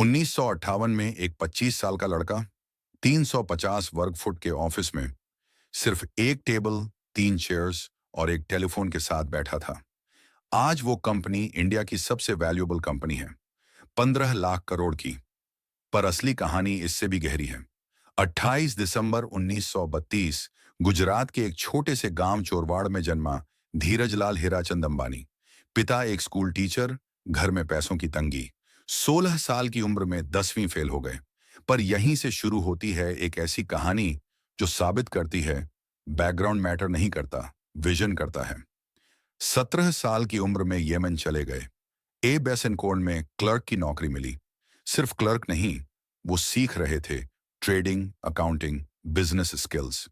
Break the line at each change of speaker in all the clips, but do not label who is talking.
1958 में एक 25 साल का लड़का 350 वर्ग फुट के ऑफिस में सिर्फ एक टेबल, तीन चेयर्स और एक टेलीफोन के साथ बैठा था। आज वो कंपनी इंडिया की सबसे वैल्यूएबल कंपनी है, 15 लाख करोड़ की। पर असली कहानी इससे भी गहरी है। 28 दिसंबर 1932 गुजरात के एक छोटे से गांव चोरवाड़ में जन्मा धीरजलाल हीराचंद अंबानी। पिता एक स्कूल टीचर, घर में पैसों की तंगी। 16 साल की उम्र में 10वीं फेल हो गए। पर यहीं से शुरू होती है एक ऐसी कहानी जो साबित करती है बैकग्राउंड मैटर नहीं करता, विजन करता है। 17 साल की उम्र में येमन चले गए। ए बेसेनकोर्न में क्लर्क की नौकरी मिली। सिर्फ क्लर्क नहीं, वो सीख रहे थे ट्रेडिंग, अकाउंटिंग, बिजनेस स्किल्स।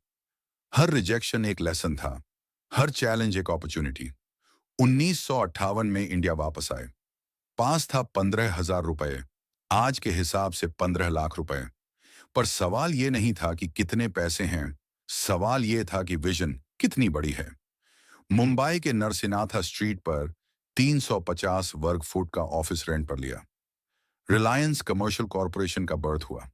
हर रिजेक्शन एक लेसन था, हर चैलेंज एक अपॉर्चुनिटी। 1958 में इंडिया वापस आए। पास था 15,000 रुपए, आज के हिसाब से 15 लाख रुपए। पर सवाल ये नहीं था कि कितने पैसे हैं, सवाल ये था कि विजन कितनी बड़ी है। मुंबई के नरसिनाथा स्ट्रीट पर 350 वर्ग फुट का ऑफिस रेंट पर लिया। रिलायंस कमर्शियल कॉरपोरेशन का बर्थ हुआ।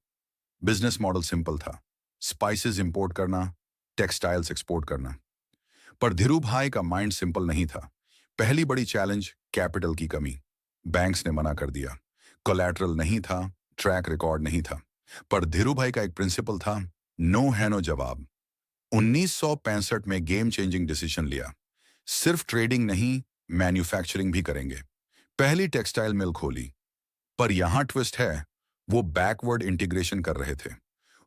बिजनेस मॉडल सिंपल था, स्पाइसेस इंपोर्ट करना, टेक्सटाइल्स एक्सपोर्ट करना। पर धीरू भाई का माइंड सिंपल नहीं था। पहली बड़ी चैलेंज कैपिटल की कमी। बैंक्स ने मना कर दिया, कोलैटरल नहीं था, ट्रैक रिकॉर्ड नहीं था। पर धीरू भाई का एक प्रिंसिपल था, नो है नो जवाब। 1965 में गेम चेंजिंग डिसीजन लिया। सिर्फ ट्रेडिंग नहीं, मैन्युफैक्चरिंग भी करेंगे। पहली टेक्सटाइल मिल खोली। पर यहां ट्विस्ट है, वो बैकवर्ड इंटीग्रेशन कर रहे थे।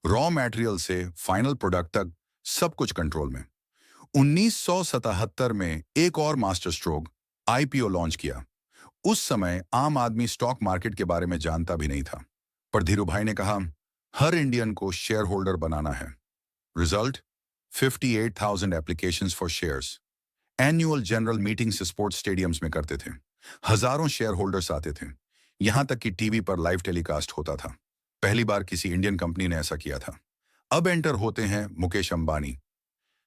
रॉ मटेरियल से फाइनल प्रोडक्ट तक सब कुछ कंट्रोल में। 1977 में एक और मास्टर स्ट्रोक, आईपीओ लॉन्च किया। उस समय आम आदमी स्टॉक मार्केट के बारे में जानता भी नहीं था। पर धीरू भाई ने कहा, हर इंडियन को शेयर होल्डर बनाना है। Result, 58,000 applications for shares. Annual general meetings sports stadiums में करते थे। हजारों शेयर होल्डर्स आते थे। यहां तक कि टीवी पर लाइव टेलीकास्ट होता था। पहली बार किसी इंडियन कंपनी ने ऐसा किया था। अब एंटर होते हैं मुकेश अंबानी।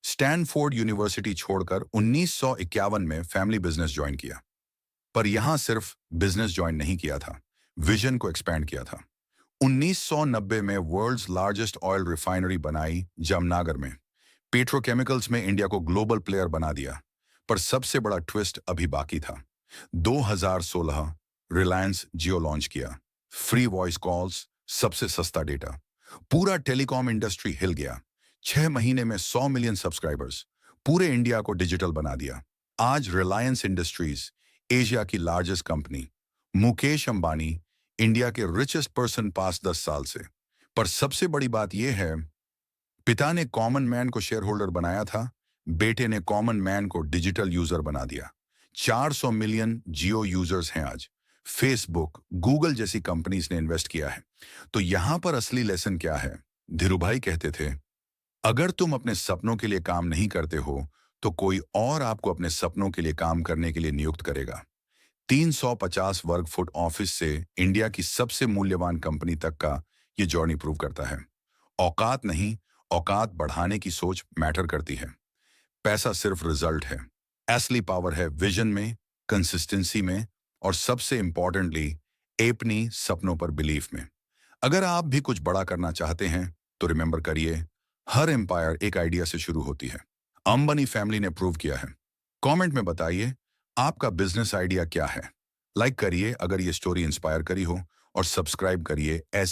स्टैनफोर्ड यूनिवर्सिटी छोड़कर 1951 में फैमिली बिजनेस ज्वाइन किया। पर यहां सिर्फ बिजनेस ज्वाइन नहीं किया था, विजन को एक्सपैंड किया था। 1990 में वर्ल्ड्स लार्जेस्ट ऑयल रिफाइनरी बनाई जमनागर में। पेट्रोकेमिकल्स में इंडिया को ग्लोबल प्लेयर बना दिया। पर सबसे बड़ा ट्विस्ट अभी बाकी था। 2016 रिलायंस जियो लॉन्च किया। फ्री वॉइस कॉल्स, सबसे सस्ता डेटा। पूरा टेलीकॉम इंडस्ट्री हिल गया। 6 महीने में 100 मिलियन सब्सक्राइबर्स। पूरे इंडिया को डिजिटल बना दिया। आज रिलायंस इंडस्ट्रीज एशिया की largest company. Mukesh Ambani India के रिचेस्ट पर्सन पास 10 साल से। पर सबसे बड़ी बात यह है, पिता ने कॉमन मैन को शेयर होल्डर बनाया था, बेटे ने कॉमन मैन को डिजिटल यूजर बना दिया। 400 मिलियन जियो यूजर्स हैं आज। फेसबुक, गूगल जैसी कंपनीज ने इन्वेस्ट किया है। तो यहां पर असली लेसन क्या है? धीरूभाई कहते थे, अगर तुम अपने सपनों के लिए काम नहीं करते हो तो कोई और आपको अपने सपनों के लिए काम करने के लिए नियुक्त करेगा। 350 वर्ग फुट ऑफिस से इंडिया की सबसे मूल्यवान कंपनी तक का ये जर्नी प्रूव करता है। औकात नहीं, औकात बढ़ाने की सोच मैटर करती है। पैसा सिर्फ रिजल्ट है, असली पावर है विजन में, कंसिस्टेंसी में और सबसे इंपॉर्टेंटली अपनी सपनों पर बिलीफ में। अगर आप भी कुछ बड़ा करना चाहते हैं तो रिमेंबर करिए, हर एम्पायर एक आइडिया से शुरू होती है। अंबानी फैमिली ने प्रूव किया है। कमेंट में बताइए आपका बिजनेस आइडिया क्या है। लाइक करिए अगर ये स्टोरी इंस्पायर करी हो और सब्सक्राइब करिए ऐसे